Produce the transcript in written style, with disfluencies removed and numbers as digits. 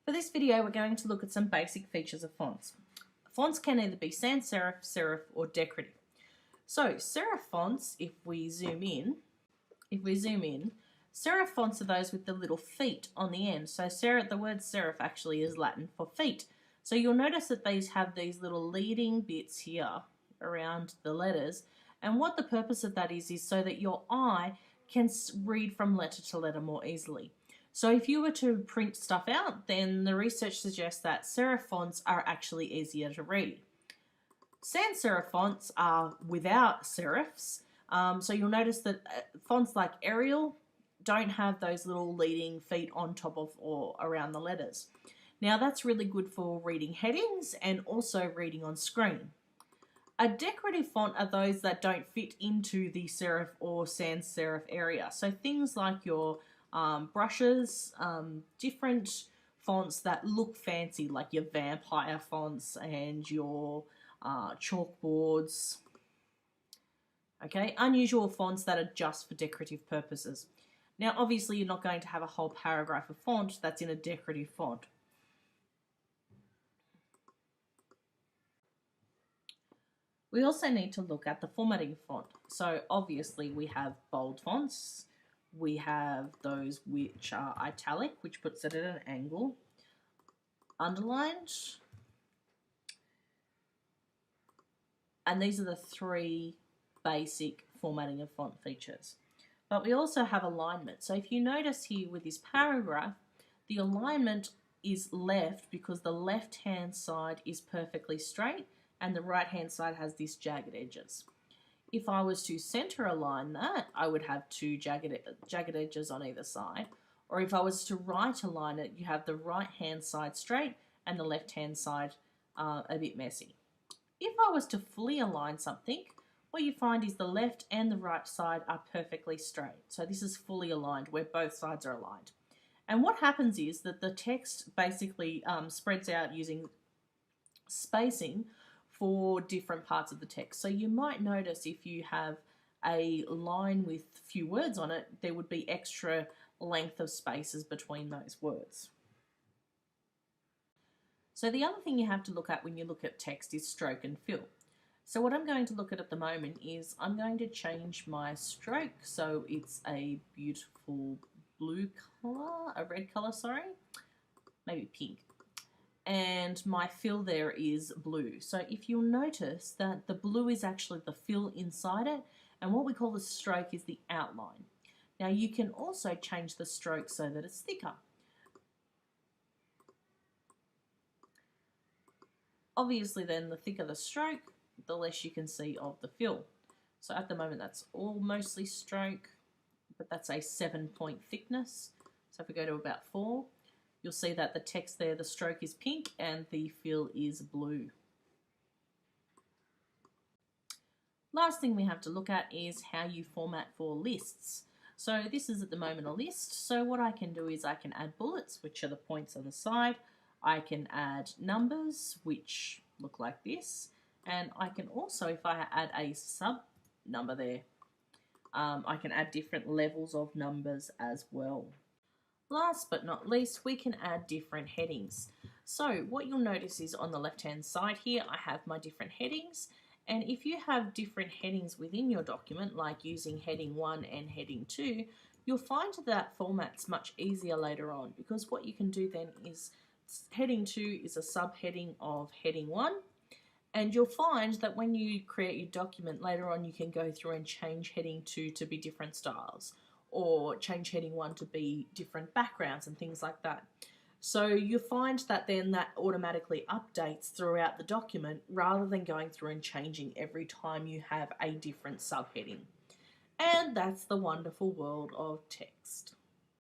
For this video, we're going to look at some basic features of fonts. Fonts can either be sans serif, serif, or decorative. So serif fonts, if we zoom in, serif fonts are those with the little feet on the end. So serif, the word serif actually is Latin for feet. So you'll notice that these have these little leading bits here around the letters. And what the purpose of that is so that your eye can read from letter to letter more easily. So if you were to print stuff out, then the research suggests that serif fonts are actually easier to read. Sans serif fonts are without serifs. So you'll notice that fonts like Arial don't have those little leading feet on top of or around the letters. Now that's really good for reading headings and also reading on screen. A decorative font are those that don't fit into the serif or sans serif area. So things like your brushes, different fonts that look fancy, like your vampire fonts and your chalkboards. Okay, unusual fonts that are just for decorative purposes. Now, obviously, you're not going to have a whole paragraph of font that's in a decorative font. We also need to look at the formatting font. So obviously we have bold fonts. We have those which are italic, which puts it at an angle, underlined, and these are the three basic formatting of font features. But we also have alignment. So if you notice here with this paragraph, the alignment is left because the left-hand side is perfectly straight and the right-hand side has these jagged edges. If I was to center align that, I would have two jagged edges on either side. Or if I was to right align it, you have the right-hand side straight and the left-hand side a bit messy. If I was to fully align something, what you find is the left and the right side are perfectly straight. So this is fully aligned, where both sides are aligned. And what happens is that the text basically spreads out using spacing for different parts of the text. So you might notice if you have a line with few words on it, there would be extra length of spaces between those words. So the other thing you have to look at when you look at text is stroke and fill. So what I'm going to look at the moment is I'm going to change my stroke so it's a beautiful blue colour, a red colour, sorry, maybe pink. And my fill there is blue. So if you'll notice that the blue is actually the fill inside it, and what we call the stroke is the outline. Now you can also change the stroke so that it's thicker. Obviously then the thicker the stroke, the less you can see of the fill. So at the moment that's all mostly stroke, but that's a 7-point thickness. So if we go to about 4, you'll see that the text there, the stroke is pink and the fill is blue. Last thing we have to look at is how you format for lists. So this is at the moment a list. So what I can do is I can add bullets, which are the points on the side. I can add numbers, which look like this. And I can also, if I add a sub number there, I can add different levels of numbers as well. Last but not least, we can add different headings. So what you'll notice is on the left-hand side here, I have my different headings. And if you have different headings within your document, like using heading 1 and heading 2, you'll find that format's much easier later on, because what you can do then is heading 2 is a subheading of heading 1. And you'll find that when you create your document later on, you can go through and change heading 2 to be different styles, or change heading 1 to be different backgrounds and things like that. So you find that then that automatically updates throughout the document rather than going through and changing every time you have a different subheading. And that's the wonderful world of text.